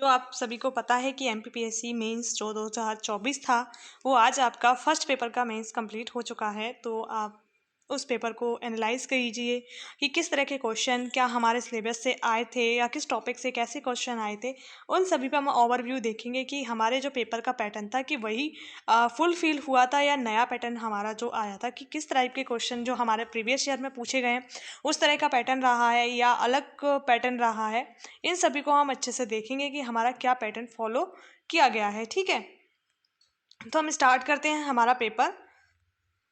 तो आप सभी को पता है कि एमपीपीएससी मेंस जो 2024 था वो आज आपका फर्स्ट पेपर का मेंस कंप्लीट हो चुका है। तो आप उस पेपर को एनालाइज कीजिए कि किस तरह के क्वेश्चन क्या हमारे सिलेबस से आए थे या किस टॉपिक से कैसे क्वेश्चन आए थे। उन सभी पर हम ओवरव्यू देखेंगे कि हमारे जो पेपर का पैटर्न था कि वही फुलफिल हुआ था या नया पैटर्न हमारा जो आया था कि किस टाइप के क्वेश्चन जो हमारे प्रीवियस ईयर में पूछे गए हैं उस तरह का पैटर्न रहा है या अलग पैटर्न रहा है। इन सभी को हम अच्छे से देखेंगे कि हमारा क्या पैटर्न फॉलो किया गया है। ठीक है, तो हम स्टार्ट करते हैं हमारा पेपर,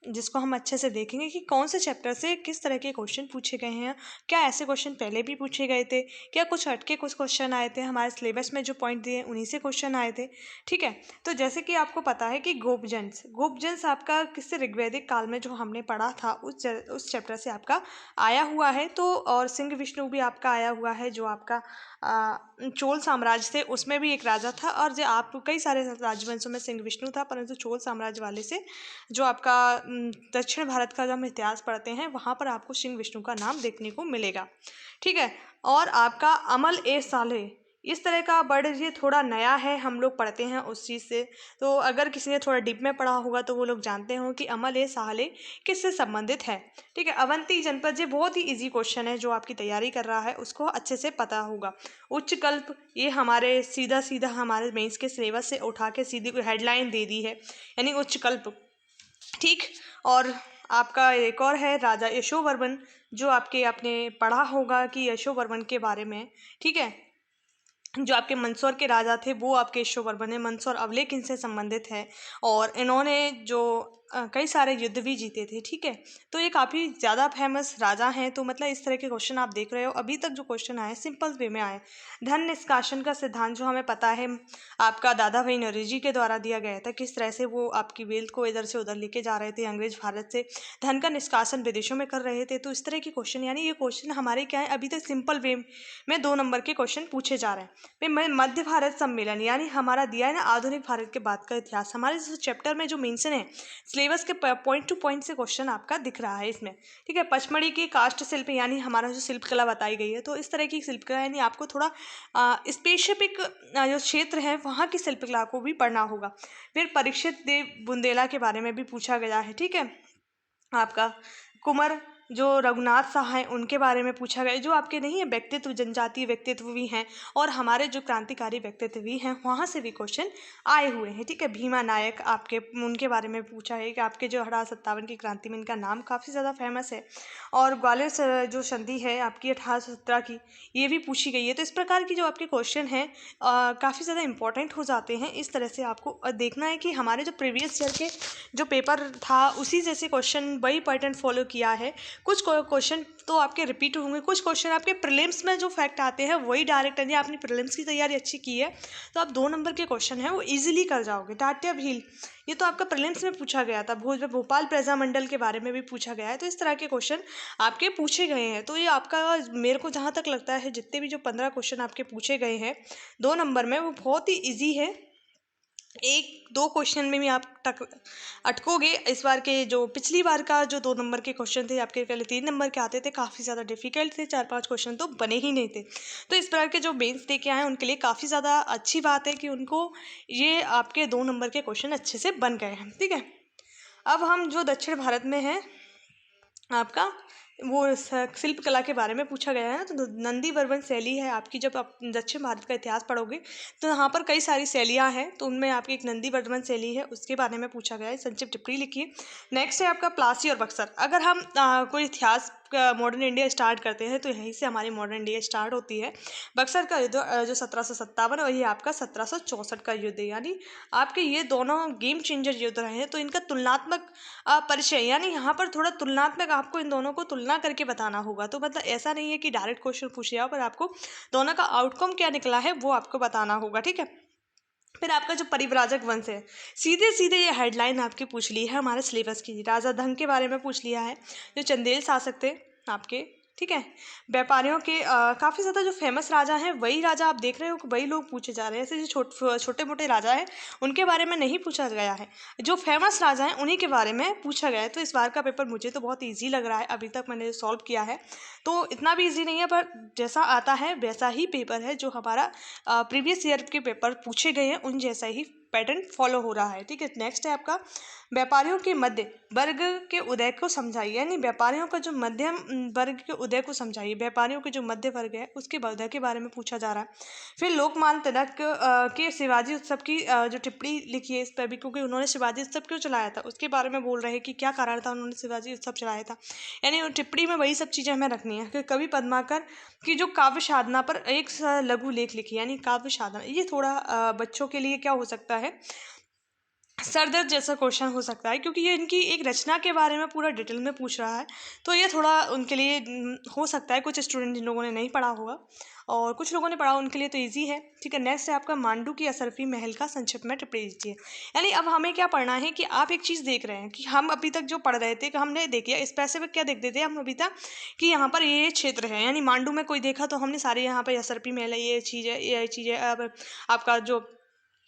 जिसको हम अच्छे से देखेंगे कि कौन से चैप्टर से किस तरह के क्वेश्चन पूछे गए हैं, क्या ऐसे क्वेश्चन पहले भी पूछे गए थे, क्या कुछ हटके कुछ क्वेश्चन आए थे, हमारे सिलेबस में जो पॉइंट दिए उन्हीं से क्वेश्चन आए थे। ठीक है, तो जैसे कि आपको पता है कि गोपजंस आपका किससे ऋग्वैदिक काल में जो हमने पढ़ा था उस चैप्टर से आपका आया हुआ है। तो और सिंह विष्णु भी आपका आया हुआ है जो आपका चोल साम्राज्य से, उसमें भी एक राजा था। और जो आप कई सारे राजवंशों में सिंह विष्णु था, परंतु चोल साम्राज्य वाले से जो आपका दक्षिण भारत का जब हम इतिहास पढ़ते हैं वहाँ पर आपको सिंह विष्णु का नाम देखने को मिलेगा। ठीक है, और आपका अमल ए साले इस तरह का वर्ड ये थोड़ा नया है, हम लोग पढ़ते हैं उस चीज़ से। तो अगर किसी ने थोड़ा डीप में पढ़ा होगा तो वो लोग जानते हो कि अमल ए साले किससे संबंधित है। ठीक है, अवंती जनपद, ये बहुत ही इजी क्वेश्चन है, जो आपकी तैयारी कर रहा है उसको अच्छे से पता होगा। उच्च कल्प, ये हमारे सीधा सीधा हमारे मेंस के सिलेबस से उठा के सीधी हेडलाइन दे दी है, यानी उच्च कल्प। ठीक, और आपका एक और है राजा यशोवर्मन, जो आपने पढ़ा होगा कि यशोवर्मन के बारे में। ठीक है, जो आपके मंदसौर के राजा थे वो आपके यशोवर्मन है, मंदसौर अवलेख इनसे संबंधित है और इन्होंने जो कई सारे युद्ध भी जीते थे। ठीक है, तो ये काफ़ी ज़्यादा फेमस राजा हैं। तो मतलब इस तरह के क्वेश्चन आप देख रहे हो, अभी तक जो क्वेश्चन आए सिंपल वे में आए। धन निष्कासन का सिद्धांत जो हमें पता है आपका दादा भाई नौरोजी के द्वारा दिया गया था, किस तरह से वो आपकी वेल्थ को इधर से उधर लेके जा रहे थे, अंग्रेज भारत से धन का निष्कासन विदेशों में कर रहे थे। तो इस तरह के क्वेश्चन, यानी ये क्वेश्चन हमारे क्या है, अभी तक सिंपल वे में 2 नंबर के क्वेश्चन पूछे जा रहे हैं। फिर मध्य भारत सम्मेलन, यानी हमारा दिया है ना आधुनिक भारत के बाद का इतिहास, हमारे इस चैप्टर में जो मेंशन है सिलेबस के पॉइंट टू पॉइंट से क्वेश्चन आपका दिख रहा है इसमें। ठीक है, पचमढ़ी की काष्ठ शिल्प, यानी हमारा जो शिल्पकला बताई गई है, तो इस तरह की शिल्पकला, यानी आपको थोड़ा स्पेसिफिक जो क्षेत्र है वहाँ की शिल्पकला को भी पढ़ना होगा। फिर परीक्षित देव बुंदेला के बारे में भी पूछा गया है। ठीक है, आपका कुंवर जो रघुनाथ साह हैं उनके बारे में पूछा गया, जो आपके नहीं है व्यक्तित्व, जनजातीय व्यक्तित्व भी हैं और हमारे जो क्रांतिकारी व्यक्तित्व भी हैं वहाँ से भी क्वेश्चन आए हुए हैं। ठीक है, भीमा नायक आपके उनके बारे में पूछा है कि आपके जो 1857 की क्रांति में इनका नाम काफ़ी ज़्यादा फेमस है। और ग्वालियर जो संधि है आपकी 1817 की, ये भी पूछी गई है। तो इस प्रकार की जो आपके क्वेश्चन हैं काफ़ी ज़्यादा इंपॉर्टेंट हो जाते हैं। इस तरह से आपको देखना है कि हमारे जो प्रीवियस ईयर के जो पेपर था उसी जैसे क्वेश्चन वही पैटर्न फॉलो किया है। कुछ क्वेश्चन तो आपके रिपीट होंगे, कुछ क्वेश्चन आपके प्रीलिम्स में जो फैक्ट आते हैं वही डायरेक्ट, यदि आपने प्रीलिम्स की तैयारी अच्छी की है तो आप 2 नंबर के क्वेश्चन हैं वो इजीली कर जाओगे। टाट्या भील, ये तो आपका प्रीलिम्स में पूछा गया था। भोपाल प्रजामंडल के बारे में भी पूछा गया है। तो इस तरह के क्वेश्चन आपके पूछे गए हैं। तो ये आपका, मेरे को जहाँ तक लगता है जितने भी जो 15 क्वेश्चन आपके पूछे गए हैं 2 नंबर में, वो बहुत ही ईजी है। 1-2 क्वेश्चन में भी आप अटकोगे। इस बार के जो पिछली बार का जो 2 नंबर के क्वेश्चन थे आपके पहले 3 नंबर के आते थे, काफ़ी ज़्यादा डिफिकल्ट थे, 4-5 क्वेश्चन तो बने ही नहीं थे। तो इस बार के जो मेंस दे के आए उनके लिए काफ़ी ज़्यादा अच्छी बात है कि उनको ये आपके 2 नंबर के क्वेश्चन अच्छे से बन गए हैं। ठीक है, अब हम जो दक्षिण भारत में हैं आपका वो शिल्पकला के बारे में पूछा गया है ना, तो नंदी वर्मन शैली है आपकी। जब आप दक्षिण भारत का इतिहास पढ़ोगे तो यहाँ पर कई सारी शैलियाँ हैं, तो उनमें आपकी एक नंदी वर्मन शैली है, उसके बारे में पूछा गया है। संक्षिप्त टिप्पणी लिखिए। नेक्स्ट है आपका प्लासी और बक्सर। अगर हम कोई इतिहास मॉडर्न इंडिया स्टार्ट करते हैं तो यहीं से हमारी मॉडर्न इंडिया स्टार्ट होती है। बक्सर का युद्ध जो 1757 और ये आपका 1764 का युद्ध है, यानी आपके ये दोनों गेम चेंजर युद्ध रहे हैं। तो इनका तुलनात्मक परिचय, यानी यहाँ पर थोड़ा तुलनात्मक आपको इन दोनों को तुलना करके बताना होगा। तो मतलब ऐसा नहीं है कि डायरेक्ट क्वेश्चन पूछ लिया, पर आपको दोनों का आउटकम क्या निकला है वो आपको बताना होगा। ठीक है, फिर आपका जो परिव्राजक वंश है, सीधे सीधे ये हेडलाइन आपकी पूछ ली है हमारे सिलेबस की। राजा धन के बारे में पूछ लिया है, जो चंदेल शासक थे आपके ठीक है। व्यापारियों के काफ़ी ज़्यादा जो फेमस राजा हैं वही राजा आप देख रहे हो कि वही लोग पूछे जा रहे हैं। ऐसे जो छोटे मोटे राजा हैं उनके बारे में नहीं पूछा गया है, जो फेमस राजा हैं उन्हीं के बारे में पूछा गया है। तो इस बार का पेपर मुझे तो बहुत ईजी लग रहा है, अभी तक मैंने सॉल्व किया है। तो इतना भी ईजी नहीं है, पर जैसा आता है वैसा ही पेपर है, जो हमारा प्रीवियस ईयर के पेपर पूछे गए हैं उन जैसा ही पैटर्न फॉलो हो रहा है। ठीक है। नेक्स्ट है आपका व्यापारियों के मध्य वर्ग के उदय को समझाइए, यानी व्यापारियों का जो मध्यम वर्ग के उदय को समझाइए। व्यापारियों के जो मध्य वर्ग है उसके उदय के बारे में पूछा जा रहा है। फिर लोकमान्य तिलक के शिवाजी उत्सव की जो टिप्पणी लिखी है इस पर भी, क्योंकि उन्होंने शिवाजी उत्सव क्यों चलाया था उसके बारे में बोल रहे हैं कि क्या कारण था उन्होंने शिवाजी उत्सव चलाया था। यानी टिप्पणी में वही सब चीज़ें हमें रखनी है कि कवि पद्माकर की जो काव्य साधना पर एक लघु लेख लिखी, यानी काव्य साधना, ये थोड़ा बच्चों के लिए क्या हो सकता है, सरदर्द जैसा क्वेश्चन हो सकता है, क्योंकि ये इनकी एक रचना के बारे में पूरा डिटेल में पूछ रहा है। तो ये थोड़ा उनके लिए हो सकता है, कुछ स्टूडेंट जिन लोगों ने नहीं पढ़ा होगा और कुछ लोगों ने पढ़ा उनके लिए तो इजी है। ठीक है। नेक्स्ट है आपका मांडू की असरफी महल का संक्षिप्त में टिप्पणी दीजिए। यानी अब हमें क्या पढ़ना है कि आप एक चीज़ देख रहे हैं कि हम अभी तक जो पढ़ रहे थे कि हमने देखिए स्पेसिफिक क्या देखते थे हम अभी तक कि यहाँ पर ये क्षेत्र है, यानी मांडू में कोई देखा तो हमने सारे यहाँ पर असरफी महल है, ये चीज़ है, ये चीज़ है। अब आपका जो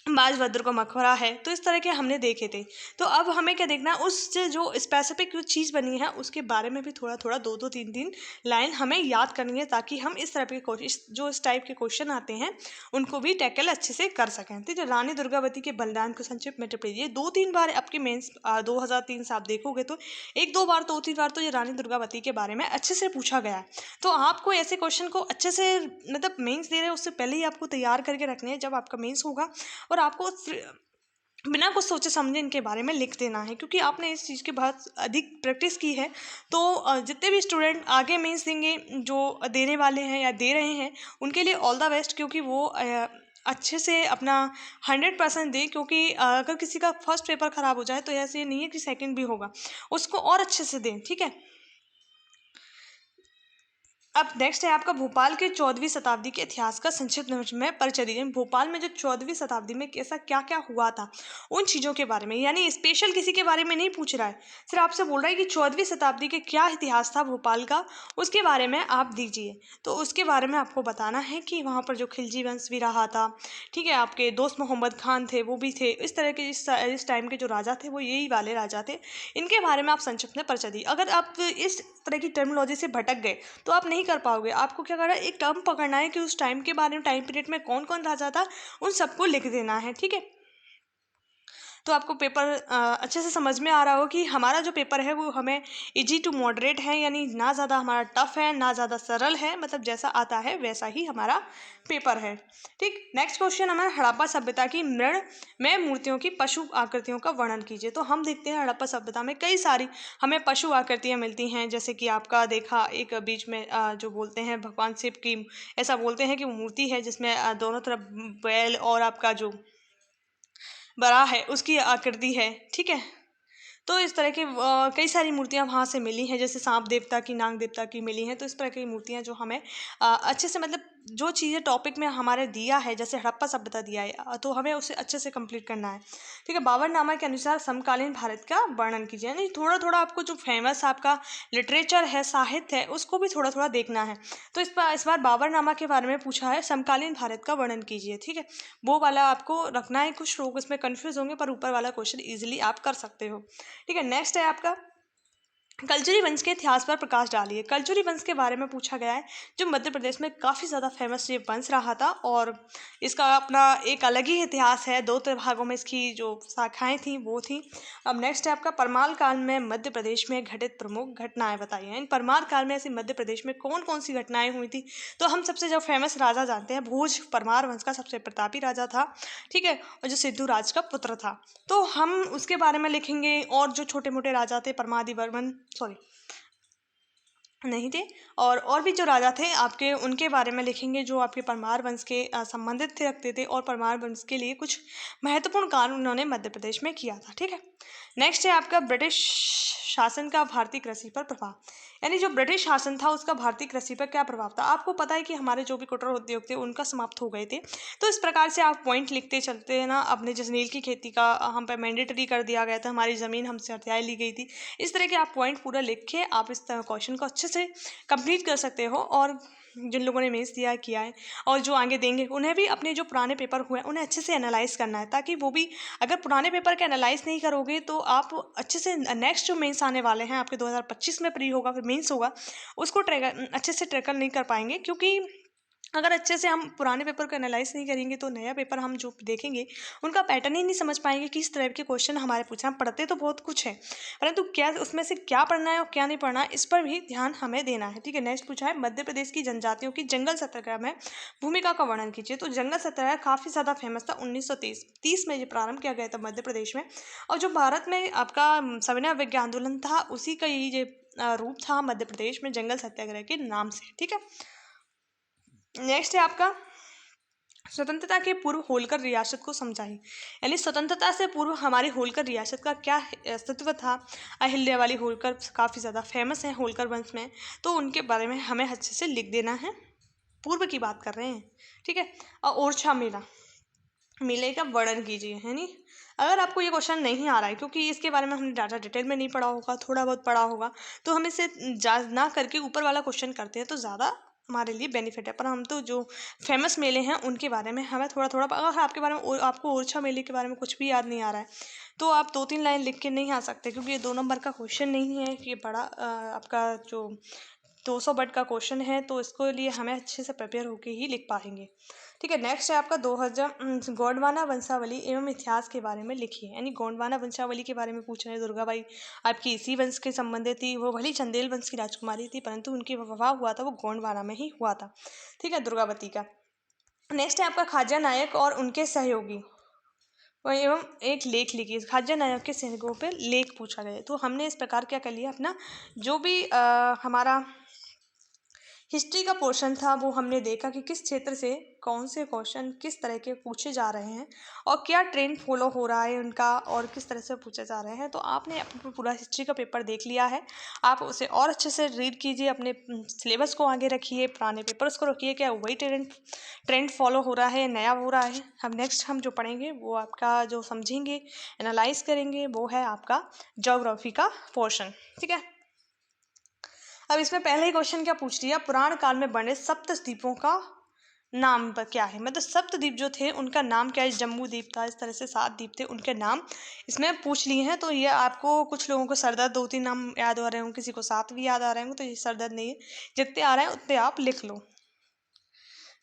बाजभद्र का मकबरा है, तो इस तरह के हमने देखे थे। तो अब हमें क्या देखना है, उस जो स्पेसिफिक चीज़ बनी है उसके बारे में भी थोड़ा थोड़ा 2-2 3-3 लाइन हमें याद करनी है, ताकि हम इस तरह के जो इस टाइप के क्वेश्चन आते हैं उनको भी टैकल अच्छे से कर सकें। ठीक है। रानी दुर्गावती के बलिदान को संक्षिप्त में टिप्पणी दीजिए। 2-3 बार आपके मेंस 2003 से आप देखोगे तो 1-2 बार 2-3 बार तो ये रानी दुर्गावती के बारे में अच्छे से पूछा गया है। तो आपको ऐसे क्वेश्चन को अच्छे से, मतलब मेंस दे रहे हैं उससे पहले ही आपको तैयार करके रखने हैं, जब आपका मेंस होगा और आपको बिना कुछ सोचे समझे इनके बारे में लिख देना है, क्योंकि आपने इस चीज़ की बहुत अधिक प्रैक्टिस की है। तो जितने भी स्टूडेंट आगे मेंस देंगे, जो देने वाले हैं या दे रहे हैं, उनके लिए ऑल द बेस्ट, क्योंकि वो अच्छे से अपना 100% दें, क्योंकि अगर किसी का फर्स्ट पेपर ख़राब हो जाए तो ऐसे नहीं है कि सेकंड भी होगा, उसको और अच्छे से दें। ठीक है। अब नेक्स्ट है आपका भोपाल के 14वीं शताब्दी के इतिहास का संक्षिप्त में परिचय दीजिए। भोपाल में जो 14वीं शताब्दी में कैसा क्या क्या हुआ था उन चीज़ों के बारे में, यानी स्पेशल किसी के बारे में नहीं पूछ रहा है, सिर्फ आपसे बोल रहा है कि 14वीं शताब्दी के क्या इतिहास था भोपाल का, उसके बारे में आप दीजिए। तो उसके बारे में आपको बताना है कि वहाँ पर जो खिलजी वंश भी रहा था, ठीक है, आपके दोस्त मोहम्मद खान थे वो भी थे, इस तरह के इस टाइम के जो राजा थे वो यही वाले राजा थे, इनके बारे में आप संक्षिप्त में परिचय दिए। अगर आप इस तरह की टर्मिनोलॉजी से भटक गए तो आप नहीं कर पाओगे। आपको क्या करना है, एक टर्म पकड़ना है कि उस टाइम के बारे में, टाइम पीरियड में कौन कौन राजा था, उन सबको लिख देना है। ठीक है। तो आपको पेपर अच्छे से समझ में आ रहा हो कि हमारा जो पेपर है वो हमें इजी टू मॉडरेट है, यानी ना ज़्यादा हमारा टफ है ना ज़्यादा सरल है, मतलब जैसा आता है वैसा ही हमारा पेपर है। ठीक। नेक्स्ट क्वेश्चन हमारा हड़प्पा सभ्यता की मृण में मूर्तियों की पशु आकृतियों का वर्णन कीजिए। तो हम देखते हैं हड़प्पा सभ्यता में कई सारी हमें पशु आकृतियाँ मिलती हैं, जैसे कि आपका देखा एक बीच में जो बोलते हैं भगवान शिव की, ऐसा बोलते हैं कि वो मूर्ति है जिसमें दोनों तरफ बैल और आपका जो बड़ा है उसकी आकृति है। ठीक है। तो इस तरह के कई सारी मूर्तियाँ वहाँ से मिली हैं, जैसे सांप देवता की, नाग देवता की मिली हैं। तो इस तरह की मूर्तियाँ जो हमें अच्छे से, मतलब जो चीज़ें टॉपिक में हमारे दिया है, जैसे हड़प्पा सभ्यता दिया है, तो हमें उसे अच्छे से कंप्लीट करना है। ठीक है। बाबरनामा के अनुसार समकालीन भारत का वर्णन कीजिए, यानी थोड़ा थोड़ा आपको जो फेमस आपका लिटरेचर है, साहित्य है, उसको भी थोड़ा थोड़ा देखना है। तो इस बार बाबरनामा के बारे में पूछा है, समकालीन भारत का वर्णन कीजिए। ठीक है। वो वाला आपको रखना है, कुछ लोग इसमें कन्फ्यूज़ होंगे पर ऊपर वाला क्वेश्चन ईजिली आप कर सकते हो। ठीक है। नेक्स्ट है आपका कलचुरी वंश के इतिहास पर प्रकाश डालिए। कलचुरी वंश के बारे में पूछा गया है, जो मध्य प्रदेश में काफ़ी ज़्यादा फेमस ये वंश रहा था, और इसका अपना एक अलग ही इतिहास है। 2 भागों में इसकी जो शाखाएं थी वो थी। अब नेक्स्ट है आपका परमार काल में मध्य प्रदेश में घटित प्रमुख घटनाएं बताइए। इन परमार काल में ऐसे मध्य प्रदेश में कौन कौन सी घटनाएं हुई थी। तो हम सबसे जो फेमस राजा जानते हैं, भोज परमार वंश का सबसे प्रतापी राजा था। ठीक है। और जो सिद्धू राज का पुत्र था, तो हम उसके बारे में लिखेंगे। और जो छोटे मोटे राजा थे, परमादि वर्मन नहीं थे, और भी जो राजा थे आपके, उनके बारे में लिखेंगे जो आपके परमार वंश के संबंधित थे, रखते थे, और परमार वंश के लिए कुछ महत्वपूर्ण कार्य उन्होंने मध्य प्रदेश में किया था। ठीक है। नेक्स्ट है आपका ब्रिटिश शासन का भारतीय कृषि पर प्रभाव, यानी जो ब्रिटिश शासन था उसका भारतीय कृषि पर क्या प्रभाव था। आपको पता है कि हमारे जो भी कठोर उद्योग थे उनका समाप्त हो गए थे, तो इस प्रकार से आप पॉइंट लिखते चलते हैं ना। अपने जैसे नील की खेती का हम पे मैंडेटरी कर दिया गया था, हमारी ज़मीन हमसे हथियाई ली गई थी। इस तरह के आप पॉइंट पूरा लिख के आप इस क्वेश्चन को अच्छे से कंप्लीट कर सकते हो। और जिन लोगों ने मेंस दिया है किया है और जो आगे देंगे उन्हें भी अपने जो पुराने पेपर हुए हैं उन्हें अच्छे से एनालाइज करना है, ताकि वो भी, अगर पुराने पेपर के एनालाइज नहीं करोगे तो आप अच्छे से नेक्स्ट जो मेंस आने वाले हैं आपके 2025 में प्री होगा फिर मेंस होगा, उसको अच्छे से ट्रैकल नहीं कर पाएंगे। क्योंकि अगर अच्छे से हम पुराने पेपर को एनालाइज नहीं करेंगे तो नया पेपर हम जो देखेंगे उनका पैटर्न ही नहीं समझ पाएंगे कि इस तरह के क्वेश्चन हमारे पूछना। पढ़ते तो बहुत कुछ है, परंतु क्या उसमें से क्या पढ़ना है और क्या नहीं पढ़ना है इस पर भी ध्यान हमें देना है। ठीक है, नेक्स्ट पूछा है मध्य प्रदेश की जनजातियों की जंगल सत्याग्रह में भूमिका का वर्णन कीजिए। तो जंगल सत्याग्रह काफ़ी ज़्यादा फेमस था, 1930 में ये प्रारंभ किया गया था मध्य प्रदेश में। और जो भारत में आपका सविनय अवज्ञा आंदोलन था उसी का ये रूप था मध्य प्रदेश में जंगल सत्याग्रह के नाम से। ठीक है, नेक्स्ट है आपका स्वतंत्रता के पूर्व होलकर रियासत को समझाइए, यानी स्वतंत्रता से पूर्व हमारी होलकर रियासत का क्या अस्तित्व था। अहिल्या वाली होलकर काफ़ी ज़्यादा फेमस है होलकर वंश में, तो उनके बारे में हमें अच्छे से लिख देना है। पूर्व की बात कर रहे हैं। ठीक है, और ओरछा मेला, मेले का वर्णन कीजिए, है नी। अगर आपको ये क्वेश्चन नहीं आ रहा है क्योंकि इसके बारे में हमने ज़्यादा डिटेल में नहीं पढ़ा होगा, थोड़ा बहुत पढ़ा होगा, तो हम इसे ना करके ऊपर वाला क्वेश्चन करते हैं तो ज़्यादा हमारे लिए बेनिफिट है। पर हम तो जो फेमस मेले हैं उनके बारे में हमें थोड़ा थोड़ा, अगर आपके बारे में आपको ओरछा मेले के बारे में कुछ भी याद नहीं आ रहा है तो आप 2-3 लाइन लिख के नहीं आ सकते, क्योंकि ये 2 नंबर का क्वेश्चन नहीं है। ये बड़ा आपका जो 200 वर्ड का क्वेश्चन है, तो इसको लिए हमें अच्छे से प्रिपेयर होके ही लिख पाएंगे। ठीक है, नेक्स्ट है आपका 2000 गोंडवाना वंशावली एवं इतिहास के बारे में लिखिए, यानी गोंडवाना वंशावली के बारे में पूछ रहे हैं। दुर्गाबाई आपकी इसी वंश के संबंधित थी, वो भली चंदेल वंश की राजकुमारी थी परंतु उनकी विवाह हुआ था वो गोंडवाना में ही हुआ था। ठीक है, दुर्गावती का। नेक्स्ट है आपका खाजा नायक और उनके सहयोगी और एवं एक लेख लिखिए। खाजा नायक के सहयोगियों पे लेख पूछा गया, तो हमने इस प्रकार क्या कर लिया, अपना जो भी हमारा हिस्ट्री का पोर्शन था वो हमने देखा कि किस क्षेत्र से कौन से क्वेश्चन किस तरह के पूछे जा रहे हैं और क्या ट्रेंड फॉलो हो रहा है उनका और किस तरह से पूछे जा रहे हैं। तो आपने अपना पूरा हिस्ट्री का पेपर देख लिया है, आप उसे और अच्छे से रीड कीजिए, अपने सिलेबस को आगे रखिए, पुराने पेपर्स को रखिए, क्या वही ट्रेंड फॉलो हो रहा है, नया हो रहा है। हम नेक्स्ट हम जो पढ़ेंगे वो आपका जो समझेंगे एनालाइज करेंगे वो है आपका ज्योग्राफी का पोर्शन। ठीक है, अब इसमें पहले ही क्वेश्चन क्या पूछ लिया, पुराण काल में बने सप्तद्वीपों का नाम पर क्या है, मतलब सप्तद्वीप जो थे उनका नाम क्या है। जम्बू द्वीप था, इस तरह से 7 द्वीप थे, उनके नाम इसमें पूछ लिए हैं। तो ये आपको कुछ लोगों को सरदर्द 2-3 नाम याद आ रहे होंगे, किसी को 7 भी याद आ रहे होंगे, तो ये सरदर्द नहीं है, जितने आ रहे हैं उतने आप लिख लो।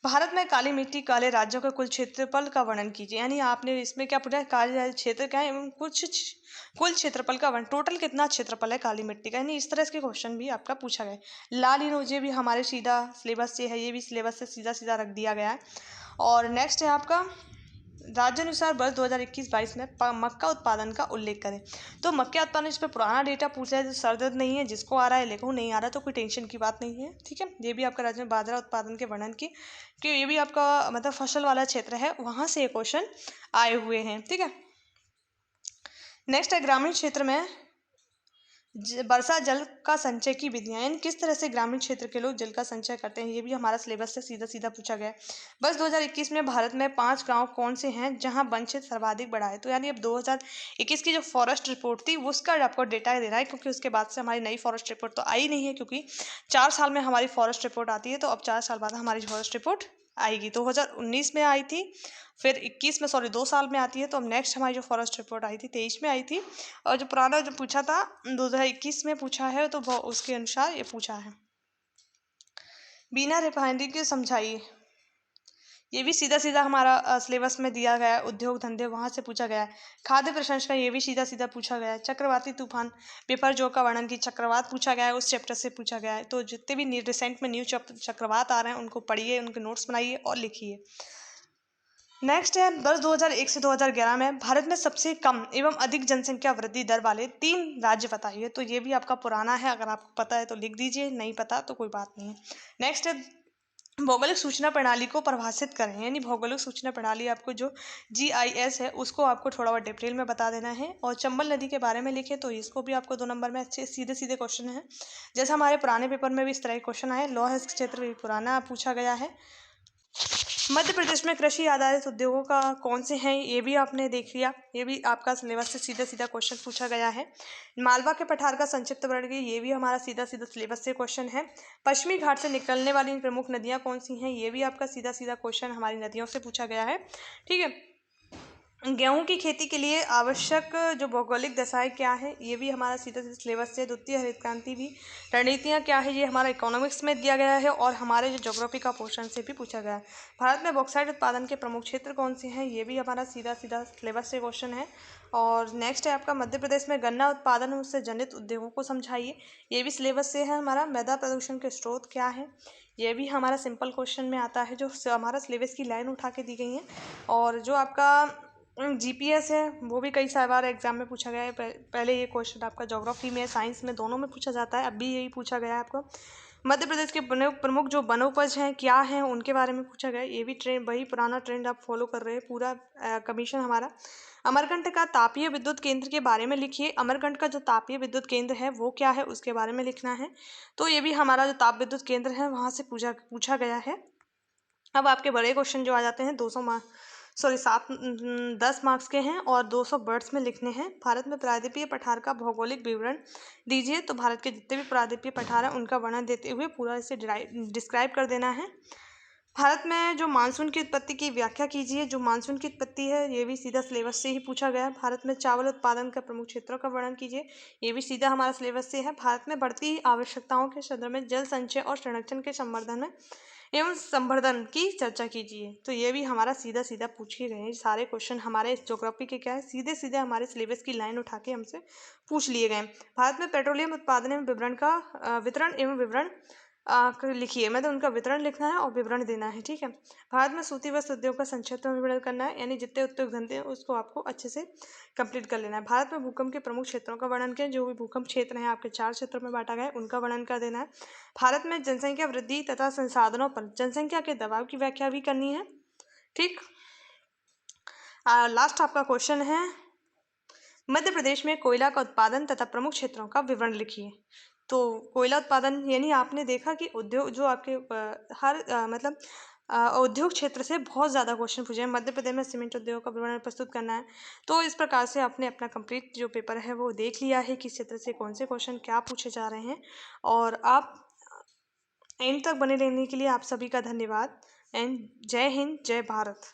भारत में काली मिट्टी काले राज्यों के कुल क्षेत्रफल का वर्णन कीजिए, यानी आपने इसमें क्या पूछा है, काले क्षेत्र क्या है एवं कुल क्षेत्रफल का वर्णन, टोटल कितना क्षेत्रफल है काली मिट्टी का, यानी इस तरह के क्वेश्चन भी आपका पूछा गया है। लाल ये भी हमारे सीधा सिलेबस से है, ये भी सिलेबस से सीधा सीधा रख दिया गया है। और नेक्स्ट है आपका राज्यानुसार वर्ष 2021-22 में मक्का उत्पादन का उल्लेख करें। तो मक्का उत्पादन, इस पर पुराना डेटा पूछा है, जो सरदर्द नहीं है, जिसको आ रहा है लिखो, नहीं आ रहा तो कोई टेंशन की बात नहीं है। ठीक है, ये भी आपका राज्य में बाजरा उत्पादन के वर्णन की कि ये भी आपका मतलब फसल वाला क्षेत्र है, वहाँ से ये क्वेश्चन आए हुए हैं। ठीक है, नेक्स्ट है ग्रामीण क्षेत्र में वर्षा जल का संचय की विधियां, यानी किस तरह से ग्रामीण क्षेत्र के लोग जल का संचय करते हैं, ये भी हमारा सिलेबस से सीधा सीधा पूछा गया है। बस 2021 में भारत में 5 गांव कौन से हैं जहां वन क्षेत्र सर्वाधिक बढ़ा है। तो यानी अब 2021 की जो फॉरेस्ट रिपोर्ट थी उसका आपको डेटा दे रहा है, क्योंकि उसके बाद से हमारी नई फॉरेस्ट रिपोर्ट तो आई नहीं है, क्योंकि 4 साल में हमारी फॉरेस्ट रिपोर्ट आती है, तो अब 4 साल बाद हमारी फॉरेस्ट रिपोर्ट आएगी। 2019 में आई थी, फिर 21 में, सॉरी 2 साल में आती है। तो अब नेक्स्ट हमारी जो फॉरेस्ट रिपोर्ट आई थी 23 में आई थी, और जो पुराना जो पूछा था 2021 में पूछा है, तो वो उसके अनुसार ये पूछा है। बिना रिफाइनरी के समझाइए, ये भी सीधा सीधा हमारा सिलेबस में दिया गया है। उद्योग धंधे वहाँ से पूछा गया है। खाद्य प्रसंस्करण, ये भी सीधा सीधा पूछा गया है। चक्रवाती तूफान पेपर जो का वर्णन की चक्रवात पूछा गया है, उस चैप्टर से पूछा गया है। तो जितने भी रिसेंट में न्यू चक्रवात आ रहे हैं उनको पढ़िए, उनके नोट्स बनाइए और लिखिए। नेक्स्ट है वर्ष 2001 से 2011 में भारत में सबसे कम एवं अधिक जनसंख्या वृद्धि दर वाले 3 राज्य बताइए। तो ये भी आपका पुराना है, अगर आपको पता है तो लिख दीजिए, नहीं पता तो कोई बात नहीं है। नेक्स्ट है भौगोलिक सूचना प्रणाली को परिभाषित करें, यानी भौगोलिक सूचना प्रणाली आपको जो GIS है उसको आपको थोड़ा बहुत डिटेल में बता देना है। और चंबल नदी के बारे में लिखे तो इसको भी आपको 2 नंबर में अच्छे सीधे सीधे क्वेश्चन है। जैसा हमारे पुराने पेपर में भी इस तरह के क्वेश्चन आए। लौह क्षेत्र भी पुराना पूछा गया है। मध्य प्रदेश में कृषि आधारित उद्योगों का कौन से हैं, ये भी आपने देख लिया। ये भी आपका सिलेबस से सीधा सीधा क्वेश्चन पूछा गया है। मालवा के पठार का संक्षिप्त वर्णन, ये भी हमारा सीधा सीधा सिलेबस से क्वेश्चन है। पश्चिमी घाट से निकलने वाली प्रमुख नदियां कौन सी हैं, ये भी आपका सीधा सीधा क्वेश्चन हमारी नदियों से पूछा गया है। ठीक है। गेहूं की खेती के लिए आवश्यक जो भौगोलिक दशाएं क्या है, ये भी हमारा सीधा सीधा सिलेबस से। द्वितीय हरित क्रांति भी रणनीतियां क्या है, ये हमारा इकोनॉमिक्स में दिया गया है और हमारे जो ज्योग्राफी का पोर्शन से भी पूछा गया है। भारत में बॉक्साइट उत्पादन के प्रमुख क्षेत्र कौन से हैं, ये भी हमारा सीधा सीधा सिलेबस से क्वेश्चन है। और नेक्स्ट है आपका मध्य प्रदेश में गन्ना उत्पादन उससे जनित उद्योगों को समझाइए, ये भी सिलेबस से है हमारा। मृदा प्रदूषण के स्रोत क्या है, ये भी हमारा सिंपल क्वेश्चन में आता है, जो हमारा सिलेबस की लाइन उठा के दी गई है। और जो आपका GPS है वो भी कई सारी बार एग्जाम में पूछा गया है। पहले ये क्वेश्चन आपका ज्योग्राफी में, साइंस में, दोनों में पूछा जाता है। अब भी यही पूछा गया है आपको। मध्य प्रदेश के प्रमुख जो वनोपज हैं क्या हैं, उनके बारे में पूछा गया है। ये भी ट्रेंड, वही पुराना ट्रेंड आप फॉलो कर रहे हैं पूरा। कमीशन हमारा अमरकंटक का तापीय विद्युत केंद्र के बारे में लिखिए। अमरकंटक का जो तापीय विद्युत केंद्र है वो क्या है, उसके बारे में लिखना है। तो ये भी हमारा जो ताप विद्युत केंद्र है वहाँ से पूछा गया है। अब आपके बड़े क्वेश्चन जो आ जाते हैं 200 मार्क्स, सॉरी 10 मार्क्स के हैं और 200 वर्ड्स में लिखने हैं। भारत में प्रायद्वीपीय पठार का भौगोलिक विवरण दीजिए। तो भारत के जितने भी प्रायद्वीपीय पठार हैं उनका वर्णन देते हुए पूरा इसे डिस्क्राइब कर देना है। भारत में जो मानसून की उत्पत्ति की व्याख्या कीजिए। जो मानसून की उत्पत्ति है ये भी सीधा सिलेबस से ही पूछा गया है। भारत में चावल उत्पादन का प्रमुख क्षेत्रों का वर्णन कीजिए, ये भी सीधा हमारा सिलेबस से है। भारत में बढ़ती आवश्यकताओं के संदर्भ में जल संचय और संरक्षण के संवर्धन में एवं संवर्धन की चर्चा कीजिए। तो ये भी हमारा सीधा सीधा पूछे गए हैं। सारे क्वेश्चन हमारे ज्योग्राफी के क्या है, सीधे सीधे हमारे सिलेबस की लाइन उठा के हमसे पूछ लिए गए। भारत में पेट्रोलियम उत्पादन एवं विवरण का वितरण एवं विवरण लिखिए, मतलब उनका वितरण लिखना है और विवरण देना है। ठीक है। भारत में सूती वस्त्र उद्योग का संक्षिप्त में विवरण करना है, यानी जितने उद्योग धंधे हैं उसको आपको अच्छे से कंप्लीट कर लेना है। भारत में भूकंप के प्रमुख क्षेत्रों का वर्णन करें। जो भी भूकंप क्षेत्र हैं आपके 4 क्षेत्रों में बांटा गया है, उनका वर्णन कर देना है। भारत में जनसंख्या वृद्धि तथा संसाधनों पर जनसंख्या के दबाव की व्याख्या भी करनी है। ठीक। लास्ट आपका क्वेश्चन है, मध्य प्रदेश में कोयला का उत्पादन तथा प्रमुख क्षेत्रों का विवरण लिखिए। तो कोयला उत्पादन, यानी आपने देखा कि उद्योग जो आपके मतलब उद्योग क्षेत्र से बहुत ज़्यादा क्वेश्चन पूछे हैं। मध्य प्रदेश में सीमेंट उद्योग का विवरण प्रस्तुत करना है। तो इस प्रकार से आपने अपना कंप्लीट जो पेपर है वो देख लिया है, किस क्षेत्र से कौन से क्वेश्चन क्या पूछे जा रहे हैं। और आप एंड तक बने रहने के लिए आप सभी का धन्यवाद। एंड जय हिंद, जय भारत।